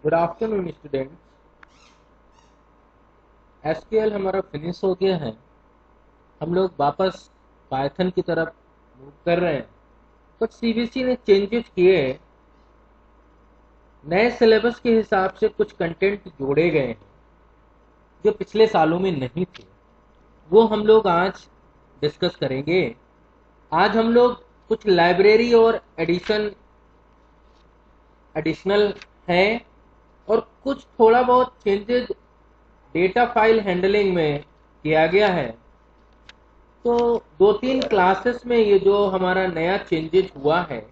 Good afternoon student. SQL हमारा finish हो गया है। हम लोग वापस पाइथन की तरफ मूव कर रहे हैं। कुछ सीबीएसई ने चेंजेस किए हैं। नए सिलेबस के हिसाब से कुछ कंटेंट जोड़े गए हैं जो पिछले सालों में नहीं थे। वो हम लोग आज डिस्कस करेंगे। आज हम लोग कुछ लाइब्रेरी और एडिशनल हैं और कुछ थोड़ा बहुत चेंजेस डेटा फाइल हैंडलिंग में किया गया है। तो 2-3 क्लासेस में ये जो हमारा नया चेंजेस हुआ है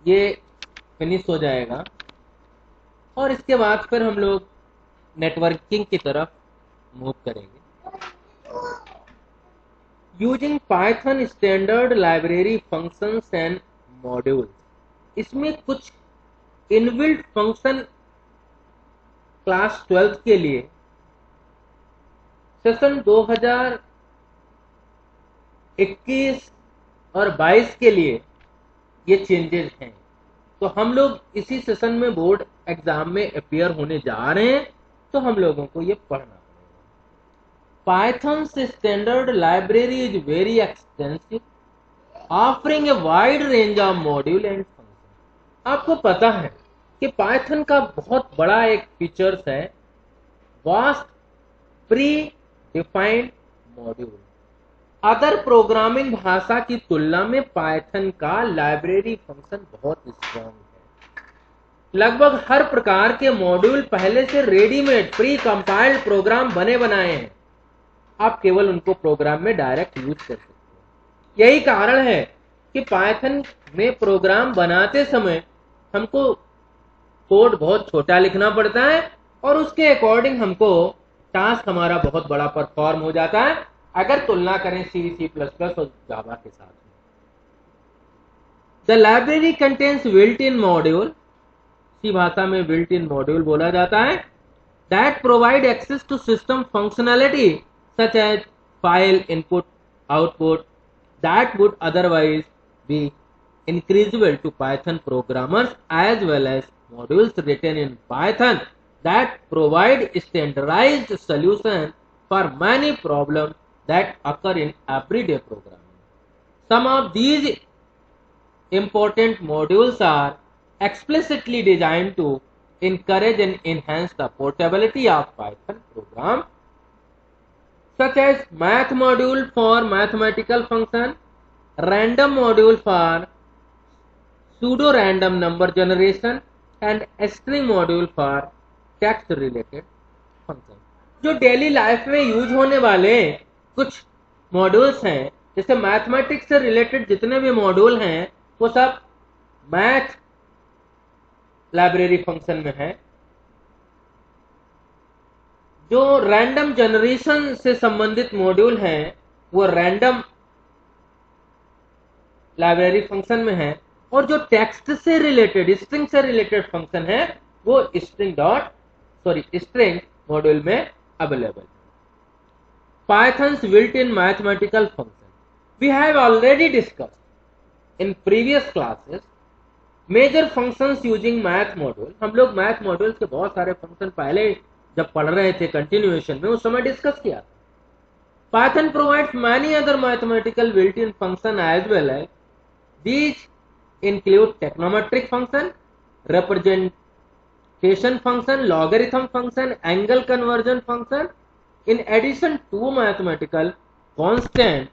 ये फिनिश हो जाएगा और इसके बाद फिर हम लोग नेटवर्किंग की तरफ मूव करेंगे। Using Python standard library functions and modules, इसमें कुछ इनबिल्ट फंक्शन क्लास 12 के लिए सेशन 2021 और 22 के लिए ये चेंजेस हैं। तो हम लोग इसी सेशन में बोर्ड एग्जाम में अपियर होने जा रहे हैं, तो हम लोगों को ये पढ़ना पड़ेगा। Python's standard library is very extensive, offering a wide range of module and functions. आपको पता है कि पाइथन का बहुत बड़ा एक फीचर्स है vast pre defined module. Other programming भाषा की तुलना में पाइथन का लाइब्रेरी फंक्शन बहुत स्ट्रॉन्ग है। लगभग हर प्रकार के मॉड्यूल पहले से रेडीमेड प्री कंपाइल्ड प्रोग्राम बने बनाए हैं। आप केवल उनको प्रोग्राम में डायरेक्ट यूज कर सकते हैं। यही कारण है कि पाइथन में प्रोग्राम बनाते समय हमको कोड बहुत छोटा लिखना पड़ता है और उसके अकॉर्डिंग हमको टास्क हमारा बहुत बड़ा परफॉर्म हो जाता है अगर तुलना करें सी प्लस प्लस और जावा के साथ। The library contains built in module, C भाषा में बिल्ट इन मॉड्यूल बोला जाता है, that provide access to system functionality such as file input output that would otherwise be increasable to Python programmers, as well as modules written in Python that provide standardized solutions for many problems that occur in everyday programming. Some of these important modules are explicitly designed to encourage and enhance the portability of Python program, such as math module for mathematical function, random module for pseudo-random number generation and string module for text related function. जो daily life में use होने वाले कुछ modules हैं, जैसे mathematics से related जितने भी मॉड्यूल हैं वो सब मैथ लाइब्रेरी फंक्शन में है। जो रैंडम जनरेशन से संबंधित मॉड्यूल हैं वो रैंडम लाइब्रेरी फंक्शन में है और जो टेक्स्ट से रिलेटेड स्ट्रिंग से रिलेटेड फंक्शन है वो स्ट्रिंग मॉड्यूल में अवेलेबल है। Python's built-in mathematical function, we have already discussed in previous classes major functions using math module. हम लोग मैथ मॉड्यूल के बहुत सारे फंक्शन पहले जब पढ़ रहे थे कंटिन्यूएशन में उस समय डिस्कस किया था। Python provides many other mathematical built-in function as well as these include trigonometric function, representation function, logarithm function, angle conversion function. In addition, two mathematical constants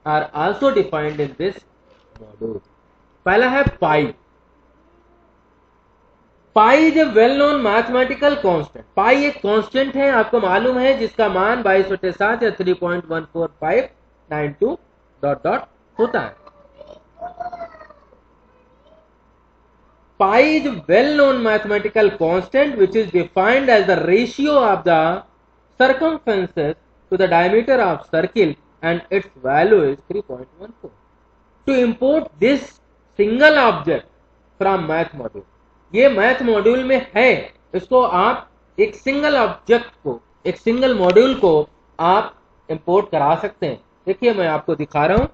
are also defined in this module. पहला है pi. Pi is a well known mathematical constant. Pi एक constant है, आपको मालूम है, जिसका मान 22/7 या 3.14592 ... होता है। Pi is well known mathematical constant which is defined as the ratio of the circumferences to the diameter of circle and its value is 3.14. To import this single object from math module, ये math module में है, इसको आप एक single object को, एक single module को आप इंपोर्ट करा सकते हैं। देखिए मैं आपको दिखा रहा हूं,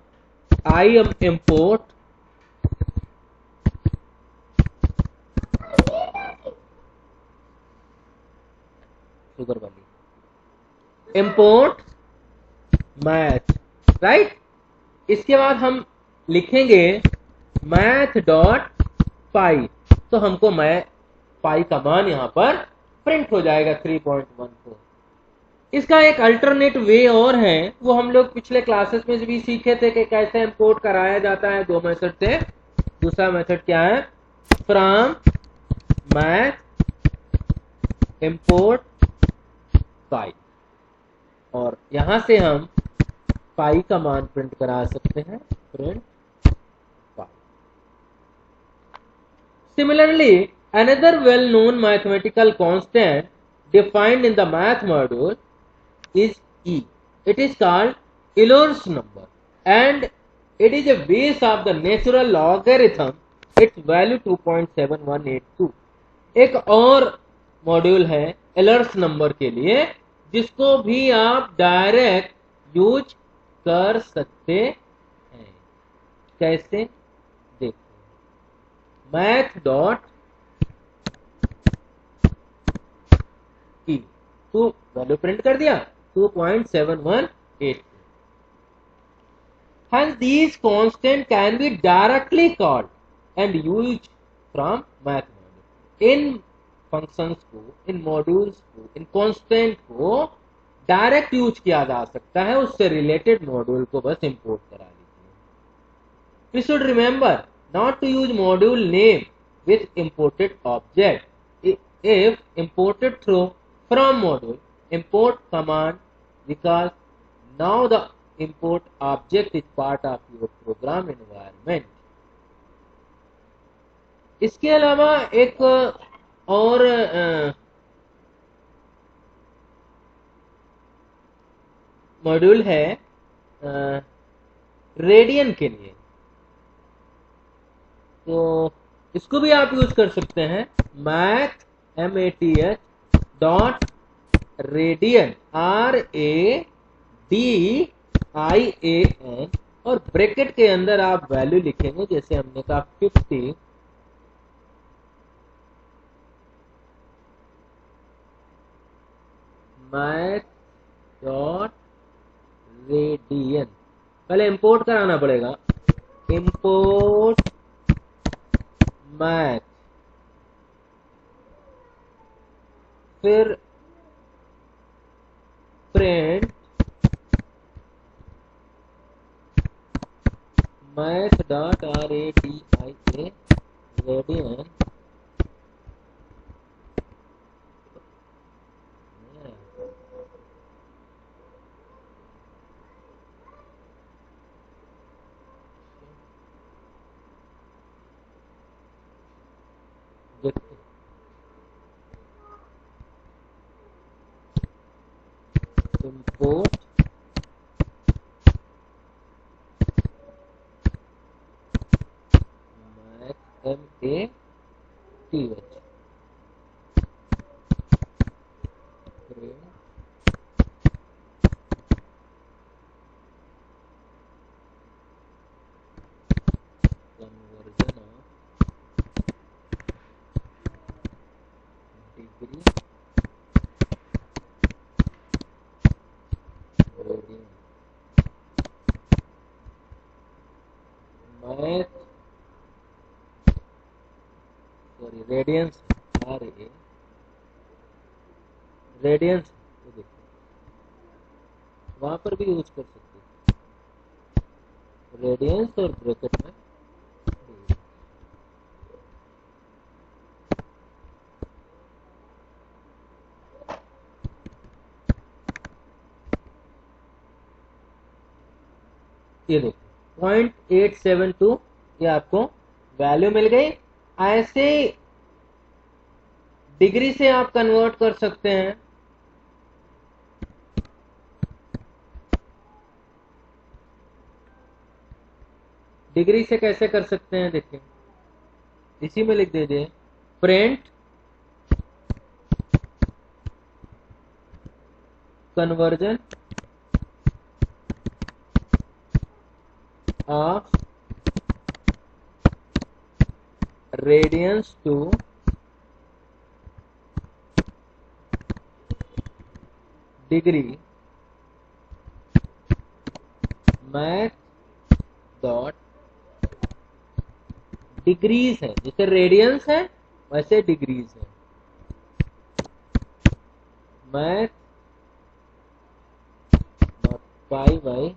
आई एम इंपोर्ट शुगर वाली, इंपोर्ट मैथ, राइट। इसके बाद हम लिखेंगे मैथ डॉट पाई, तो हमको पाई का मान यहां पर प्रिंट हो जाएगा 3.14। इसका एक अल्टरनेट वे और है, वो हम लोग पिछले क्लासेस में भी सीखे थे कि कैसे इंपोर्ट कराया जाता है दो मेथड से। दूसरा मेथड क्या है, फ्रॉम मैथ इंपोर्ट पाई, और यहां से हम पाई का मान प्रिंट करा सकते हैं, print pi. Similarly another well known mathematical constant defined in the math module is E. It is called Euler's number and it is a base of the natural logarithm. Its value 2.7182। एक और module है एलर्स number के लिए, जिसको भी आप direct use कर सकते हैं। कैसे, देखो, मैथ डॉट ई, तो वैल्यू प्रिंट कर दिया 2.7182। Hence these constant can be directly called and used from math module। In functions को, इन मॉड्यूल्स को, इन कांस्टेंट को डायरेक्ट यूज किया जा सकता है, उससे रिलेटेड मॉड्यूल को बस इंपोर्ट करा लीजिए। We should remember not to use module name with imported object if imported through from module import command, because now the import object is part of your program environment। इसके अलावा एक और module है radian के लिए, तो इसको भी आप यूज कर सकते हैं, math MATH dot radian RADIAN, और ब्रैकेट के अंदर आप वैल्यू लिखेंगे, जैसे हमने कहा 50 मैथ डॉट रेडियन। पहले इंपोर्ट कराना पड़ेगा, इंपोर्ट मैथ, फिर print math dot RADIA radian, import math MATH conversion of degree radian, math sorry radians RA radians, तो देखो वहां पर भी यूज कर सकते हैं रेडियंस और ब्रैकेट में ये देखो 0.872, ये आपको वैल्यू मिल गई। ऐसे डिग्री से आप कन्वर्ट कर सकते हैं, डिग्री से कैसे कर सकते हैं, देखिए इसी में लिख दीजिए print conversion of radians to degree math dot degrees है, जैसे रेडियंस है वैसे डिग्रीज है, math dot pi by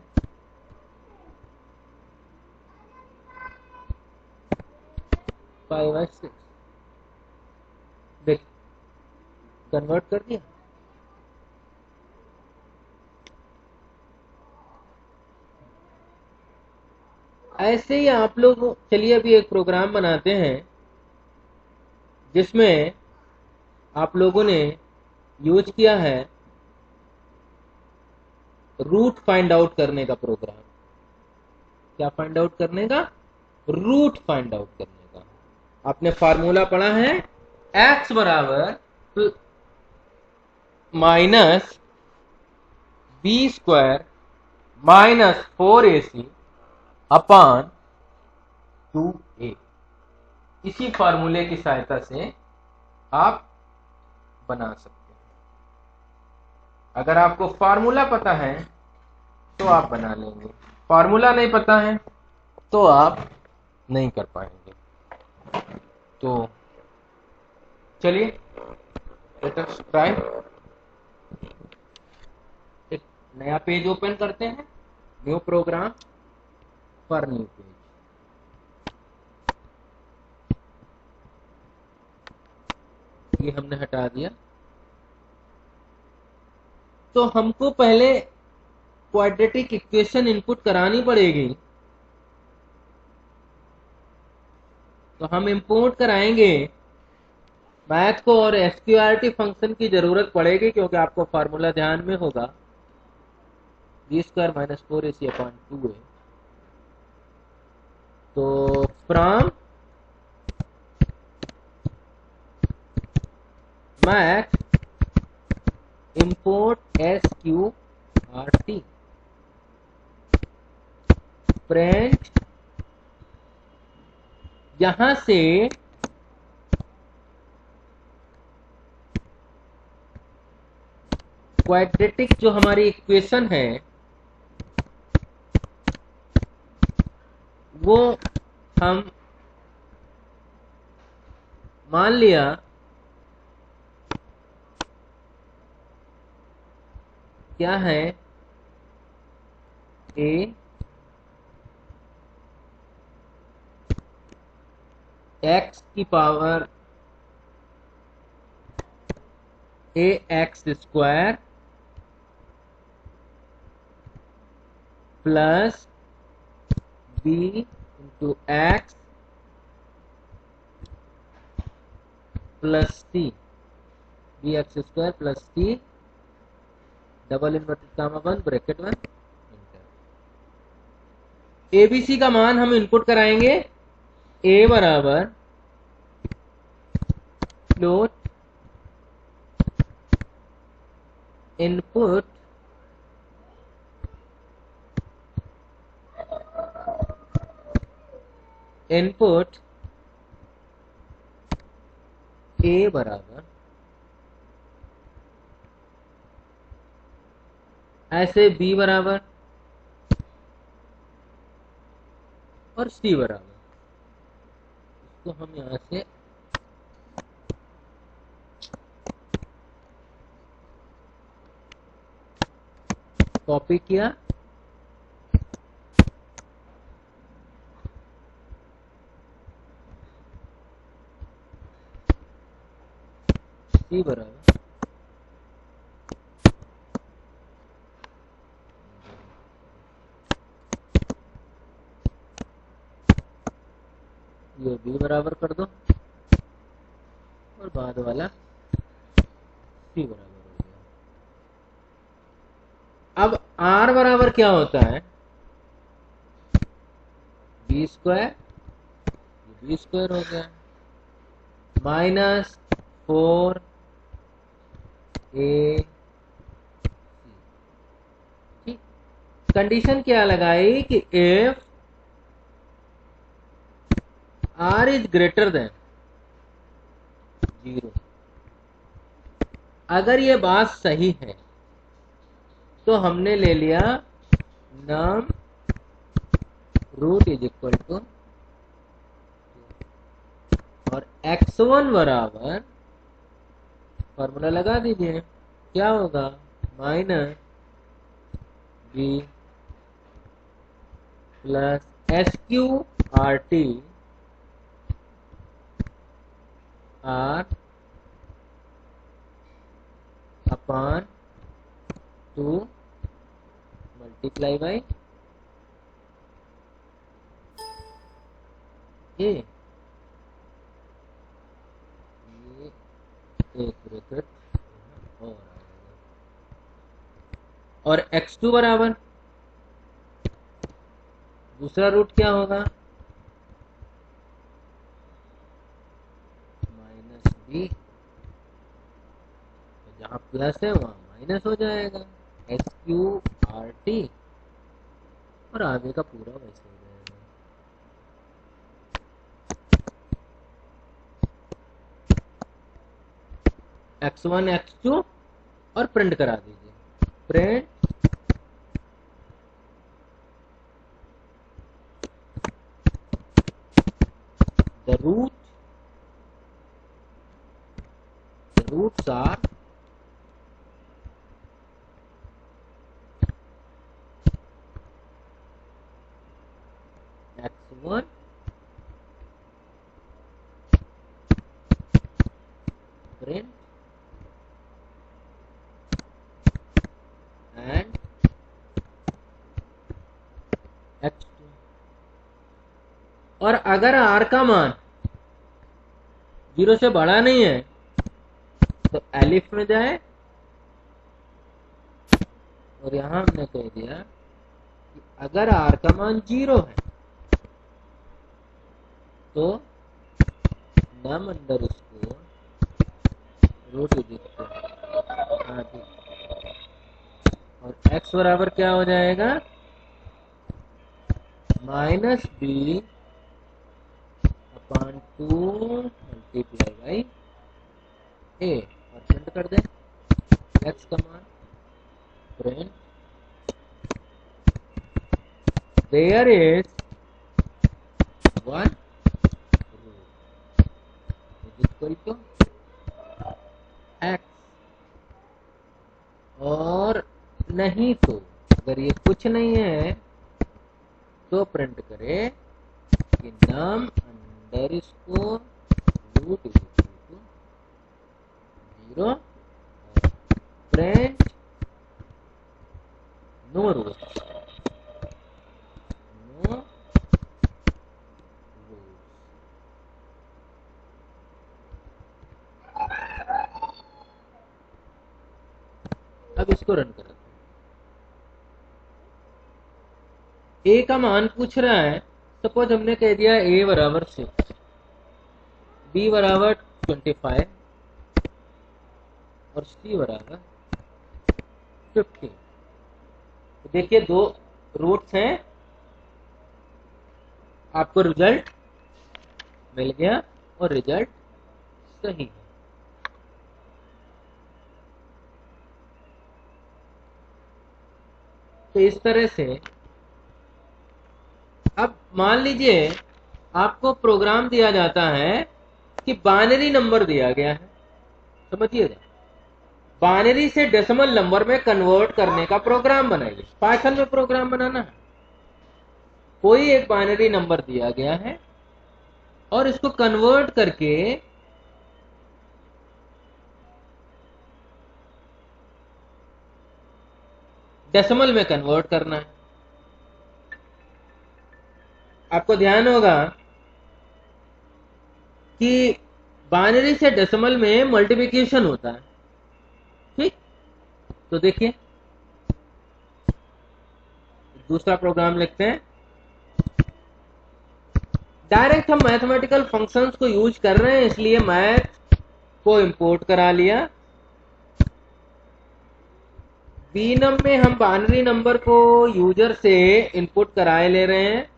pi by 6। देख कन्वर्ट कर दिया। ऐसे ही आप लोग, चलिए अभी एक प्रोग्राम बनाते हैं जिसमें आप लोगों ने यूज किया है रूट फाइंड आउट करने का प्रोग्राम। क्या फाइंड आउट करने का? रूट फाइंड आउट करने का। आपने फार्मूला पढ़ा है x बराबर minus b square minus 4ac upon 2a। इसी फार्मूले की सहायता से आप बना सकते हैं। अगर आपको फार्मूला पता है तो आप बना लेंगे, फार्मूला नहीं पता है तो आप नहीं कर पाएंगे। तो चलिए लेट अस ट्राई। एक नया पेज ओपन करते हैं, new program for new page. ये हमने हटा दिया। तो हमको पहले क्वाड्रेटिक इक्वेशन इनपुट करानी पड़ेगी, तो हम इंपोर्ट कराएंगे मैथ को, और एसक्यूआरटी फंक्शन की जरूरत पड़ेगी क्योंकि आपको फार्मूला ध्यान में होगा B square minus 4ac upon 2a। तो from math import SQRT print, यहां से क्वाड्रेटिक जो हमारी इक्वेशन है वो हम मान लिया क्या है, a x की power ax square plus b into x plus c, b x square plus c double inverted comma बंद ब्रैकेट 1 एबीसी का मान हम इनपुट कराएंगे। a बराबर फ्लोट इनपुट a बराबर ऐसे b बराबर और c बराबर। इसको हम यहां से कॉपी किया, c बराबर ये b बराबर कर दो और बाद वाला c बराबर हो गया। अब r बराबर क्या होता है, बी स्क्वायर, बी स्क्वायर हो गया माइनस 4ac। ठीक, कंडीशन क्या लगाई कि if r is greater than 0, अगर ये बात सही है तो हमने ले लिया num root is equal to, और x1 बराबर फॉर्मूला लगा दीजिए, क्या होगा, minus b plus s q r t r upon 2 multiply by ये एक ब्रैकेट और x2 बराबर दूसरा रूट क्या होगा, माइनस बी, जहां प्लस है वहां माइनस हो जाएगा, एस क्यू आर टी, और आगे का पूरा वैसे हो जाएगा। x1 x2 और प्रिंट करा दीजिए, print the roots are x1 print and x2, और अगर r का मान 0 से बड़ा नहीं है तो एलिफ में जाए, और यहां हमने कह दिया कि अगर r का मान 0 है तो num underscore root is equal, और x बराबर क्या हो जाएगा, minus B upon 2 multiply by A, और प्रिंट कर दें x का मान, print there is 1 is equal to x, और नहीं तो अगर ये कुछ नहीं है तो प्रिंट करे कि num underscore root is equal to 0, print no root, no root. अब इसको रन करो, ए का मान पूछ रहा है, सपोज हमने कह दिया ए बराबर 6, बी बराबर 25 और सी बराबर 50। तो देखिए दो रूट्स हैं, आपको रिजल्ट मिल गया और रिजल्ट सही है। तो इस तरह से अब मान लीजिए आपको प्रोग्राम दिया जाता है कि बाइनरी नंबर दिया गया है, समझिएगा, बाइनरी से डेसिमल नंबर में कन्वर्ट करने का प्रोग्राम बनाइए। पाइथन में प्रोग्राम बनाना है, कोई एक बाइनरी नंबर दिया गया है और इसको कन्वर्ट करके डेसिमल में कन्वर्ट करना है। आपको ध्यान होगा कि बाइनरी से डेसिमल में मल्टीप्लिकेशन होता है, ठीक। तो देखिए दूसरा प्रोग्राम लिखते हैं, डायरेक्ट हम मैथमेटिकल फंक्शंस को यूज कर रहे हैं इसलिए मैथ को इंपोर्ट करा लिया। बीनम में हम बाइनरी नंबर को यूजर से इनपुट कराए ले रहे हैं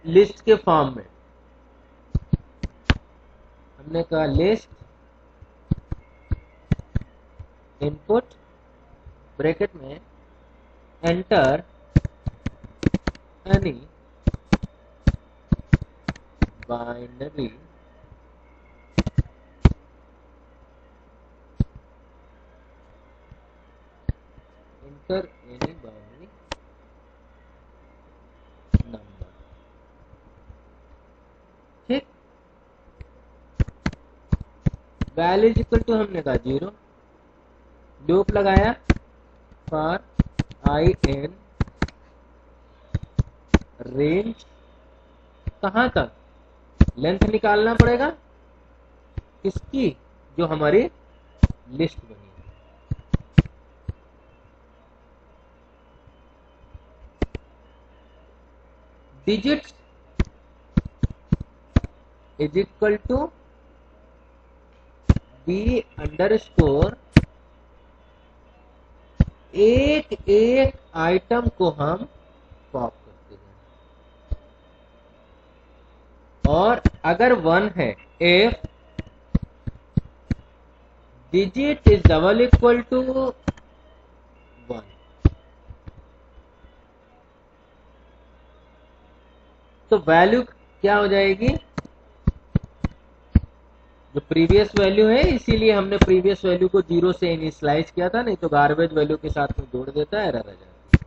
लिस्ट के फॉर्म में। हमने कहा लिस्ट इनपुट ब्रैकेट में enter any binary enter any binary number. ठीक, वैल्यू इज इक्वल टू हमने कहा 0, लूप लगाया फॉर आई एन रेंज कहां तक, लेंथ निकालना पड़ेगा किसकी, जो हमारी लिस्ट बनी है। Digits is equal to b underscore, एक एक आइटम को हम पॉप करते हैं, और अगर 1 है if digit is double equal to 1, तो वैल्यू क्या हो जाएगी, जो प्रीवियस वैल्यू है, इसीलिए हमने प्रीवियस वैल्यू को 0 से इनिशियलाइज किया था, नहीं तो गार्बेज वैल्यू के साथ में जोड़ देता है, एरर आ जाती है।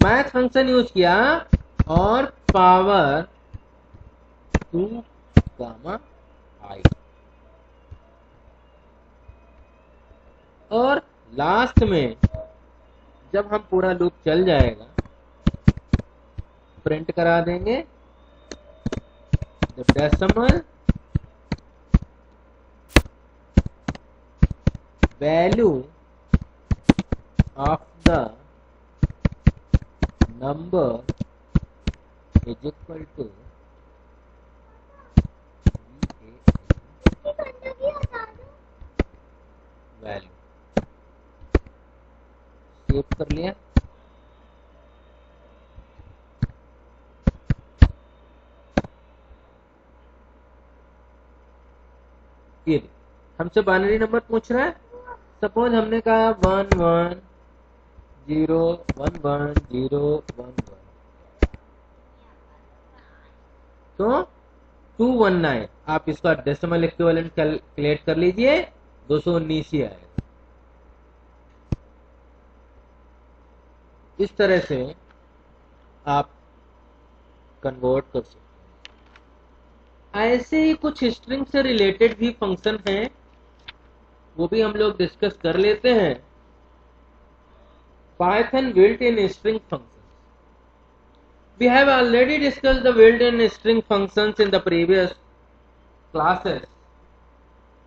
मैथ फंक्शन यूज किया और पावर 2 गामा आई, और लास्ट में जब हम पूरा लूप चल जाएगा प्रिंट करा देंगे the decimal value of the number is equal to value. Save कर लिया, ये हमसे बाइनरी नंबर पूछ रहा है। सपोज हमने कहा 1 1 0 1 1 0 1 1, तो 219, आप इसका डेसिमल इक्विवेलेंट कैलकुलेट कर लीजिए, 219 ही आएगा। इस तरह से आप कन्वर्ट कर सकते हैं। ऐसे ही कुछ स्ट्रिंग से रिलेटेड भी फंक्शन हैं, वो भी हम लोग डिस्कस कर लेते हैं। Python built-in string functions. We have already discussed the built-in string functions in the previous classes.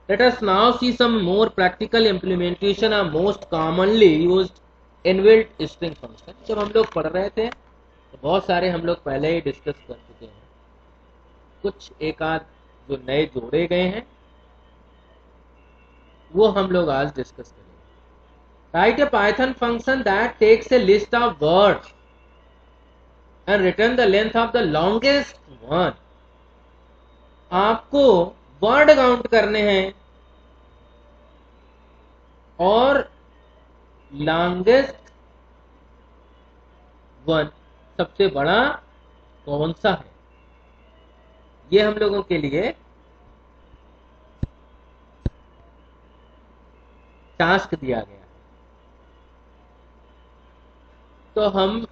Let us now see some more practical implementation of most commonly used inbuilt string function. जब हम लोग पढ़ रहे थे तो बहुत सारे हम लोग पहले ही डिस्कस कर चुके हैं, कुछ एक आध जो नए जोड़े गए हैं वो हम लोग आज डिस्कस करेंगे। Write a python function that takes a list of words and return the length of the longest one. आपको वर्ड काउंट करने हैं और लॉन्गेस्ट वन सबसे बड़ा कौन सा है, ये हम लोगों के लिए टास्क दिया गया है। तो हम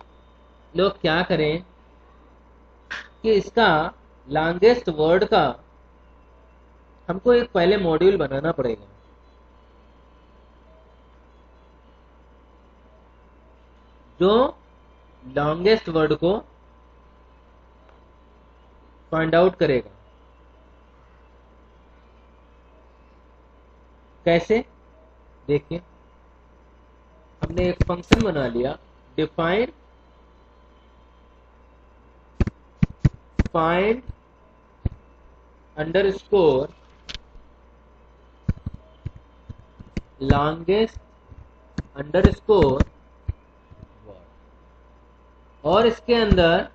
लोग क्या करें कि इसका लॉन्गेस्ट वर्ड का हमको एक पहले मॉड्यूल बनाना पड़ेगा, जो लॉन्गेस्ट वर्ड को फाइंड आउट करेगा। कैसे, देखिए हमने एक फंक्शन बना लिया, define find underscore longest underscore word, और इसके अंदर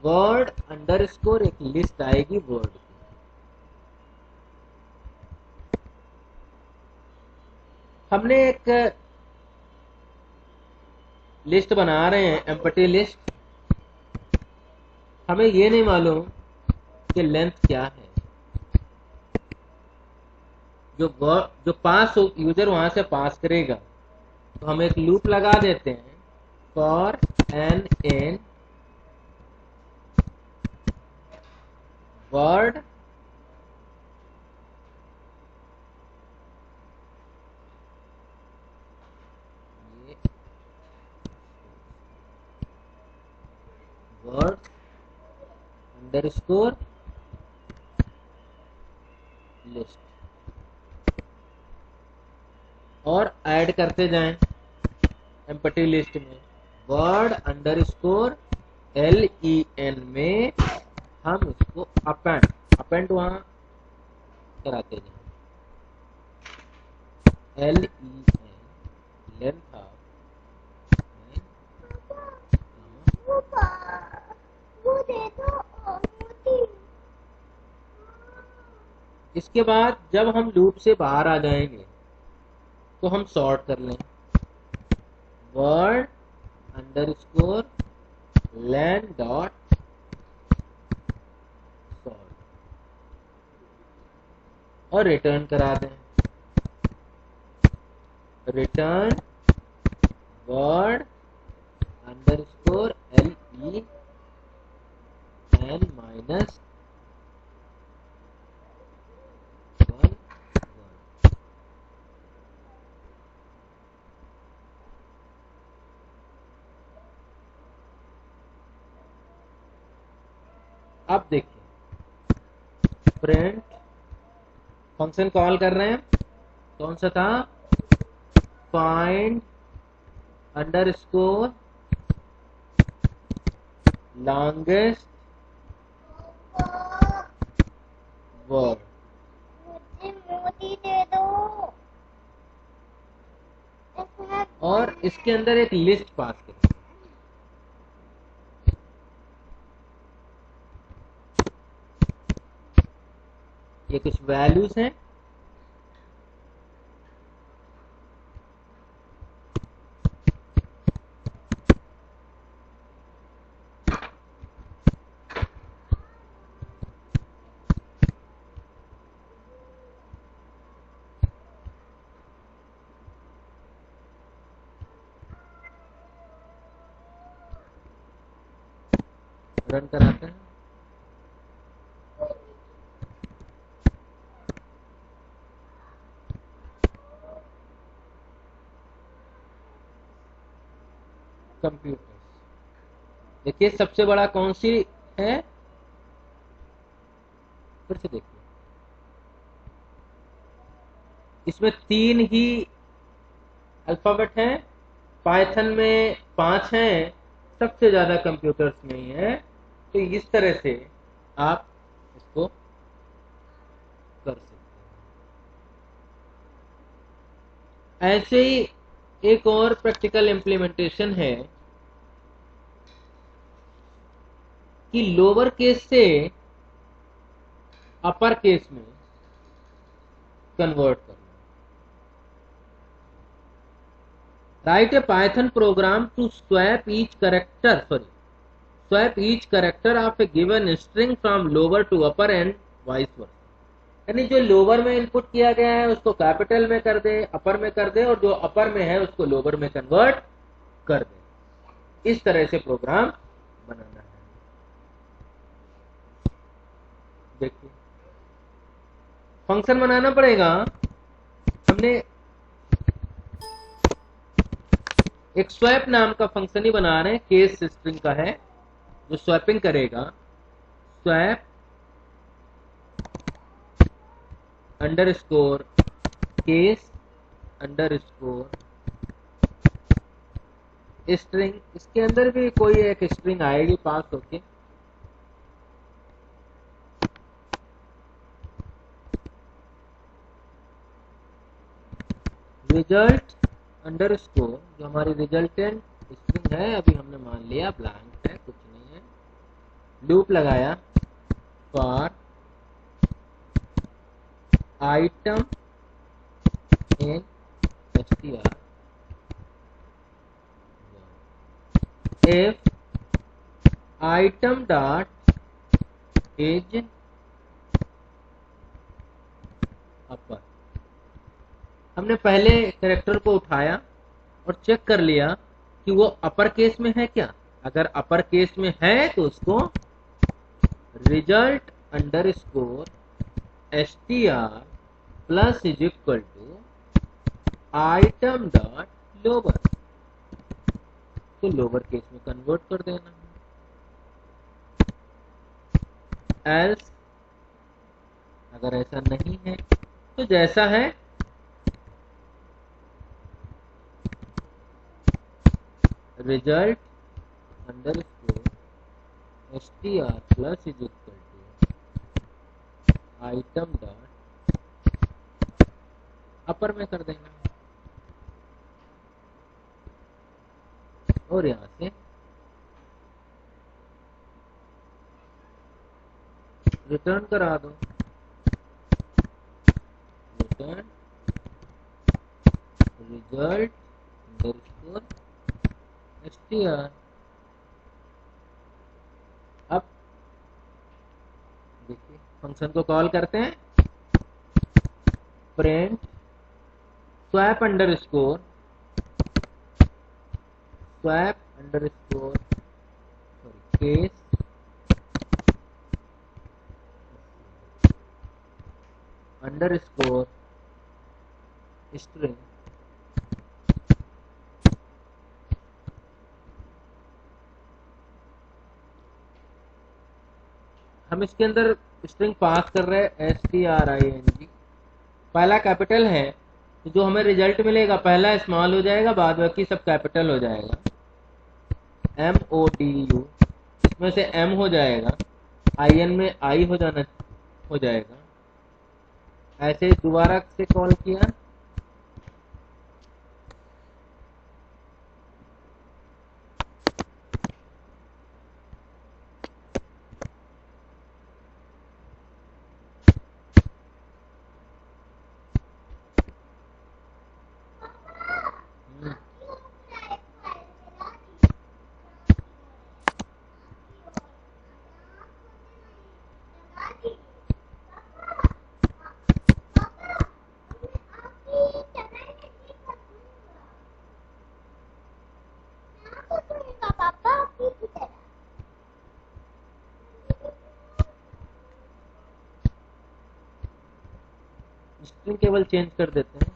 वर्ड अंडरस्कोर एक लिस्ट आएगी वर्ड की। हमने एक लिस्ट बना रहे हैं, एम्प्टी लिस्ट। हमें ये नहीं मालूम कि लेंथ क्या है। जो पास यूजर वहां से पास करेगा, तो हम एक लूप लगा देते हैं, for n in word underscore list, और ऐड करते जाएं एम्प्टी लिस्ट में वर्ड अंडरस्कोर LEN में हम इसको अपेंड वहां कराते जाएं। LEN लेंथ ऑफ इसके बाद जब हम लूप से बाहर आ जाएंगे तो हम सॉर्ट कर लें, वर्ड अंडरस्कोर लेन डॉट सॉर्ट, और रिटर्न करा दें, return word underscore LEN minus 1 अब देखिए, प्रिंट फंक्शन कॉल कर रहे हैं, कौन सा था, फाइंड अंडरस्कोर लॉन्गेस्ट वर्ड, मुझे मोदी दे दो। और इसके अंदर एक लिस्ट पास करें। ये कुछ वैल्यूज हैं, रन कराते हैं। कंप्यूटर्स देखिए, सबसे बड़ा कौन सी है, फिर से देखिए, इसमें 3 ही अल्फाबेट हैं, पाइथन में 5 हैं, सबसे ज्यादा कंप्यूटर्स में ही है। तो इस तरह से आप इसको कर सकते हैं। ऐसे ही एक और प्रैक्टिकल इम्प्लीमेंटेशन है कि लोअर केस से अपर केस में कन्वर्ट करना। Write a python program to swap each character of a given string from lower to upper and vice versa. यानी जो लोअर में इनपुट किया गया है उसको कैपिटल में कर दे, अपर में कर दे, और जो अपर में है उसको लोअर में कन्वर्ट कर दे। इस तरह से प्रोग्राम बनाना है। देखिए, फंक्शन बनाना पड़ेगा। हमने एक स्वैप नाम का फंक्शन ही बना रहे हैं, केस स्ट्रिंग का है, जो स्वैपिंग करेगा। Swap underscore case underscore string, इसके अंदर भी कोई एक स्ट्रिंग आएगी पास होके। रिजल्ट अंडरस्कोर, जो हमारी रिजल्टेंट स्ट्रिंग है, अभी हमने मान लिया ब्लैंक है, कुछ नहीं है। लूप लगाया, for item in str if item dot is upper। हमने पहले कैरेक्टर को उठाया और चेक कर लिया कि वो अपर केस में है क्या। अगर अपर केस में है तो उसको result underscore str plus is equal to item dot lower, तो लोअर केस में कन्वर्ट कर देना। एल्स अगर ऐसा नहीं है तो जैसा है result underscore str plus is equal to item dot upper में कर देना और यहां से रिटर्न करा दो। Return result underscore str। अब देखिए फंक्शन को कॉल करते हैं, print swap underscore case underscore string. हम इसके अंदर स्ट्रिंग पास कर रहे हैं string। पहला कैपिटल है तो जो हमें रिजल्ट मिलेगा पहला स्मॉल हो जाएगा, बाद बाकी सब कैपिटल हो जाएगा। MODU इसमें से M हो जाएगा, IN में I हो जाएगा। ऐसे दोबारा से कॉल किया स्ट्रिंग केवल चेंज कर देते हैं।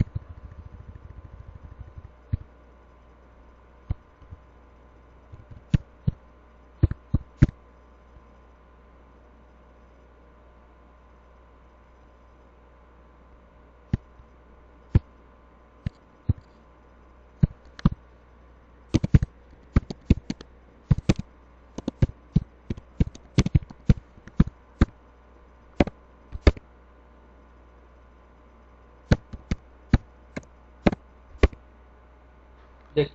देख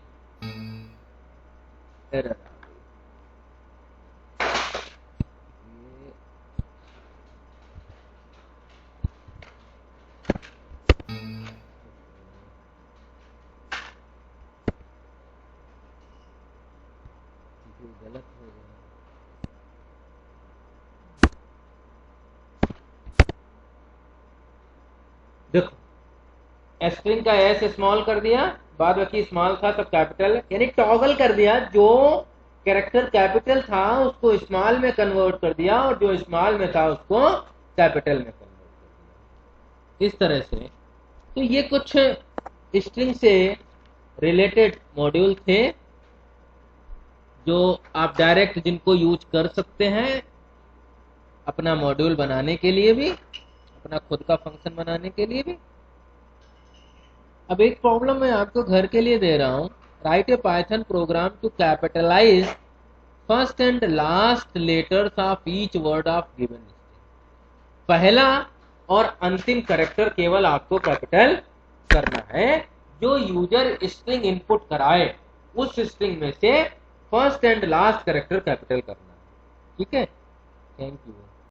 एरर गलत हो गया। देखो स्ट्रिंग का एस स्मॉल कर दिया, बाद बाकी स्मॉल था सब कैपिटल, यानी टॉगल कर दिया। जो कैरेक्टर कैपिटल था उसको स्मॉल में कन्वर्ट कर दिया और जो स्मॉल में था उसको कैपिटल में कन्वर्ट कर दिया, इस तरह से। तो ये कुछ स्ट्रिंग से रिलेटेड मॉड्यूल थे जो आप डायरेक्ट जिनको यूज कर सकते हैं अपना मॉड्यूल बनाने के लिए भी, अपना खुद का फंक्शन बनाने के लिए भी। अब एक प्रॉब्लम मैं आपको घर के लिए दे रहा हूं। Write a python program to capitalize first and last letters of each word of given string. पहला और अंतिम कैरेक्टर केवल आपको कैपिटल करना है। जो यूजर स्ट्रिंग इनपुट कराए उस स्ट्रिंग में से first and last character capital करना है। ठीक है, थैंक यू।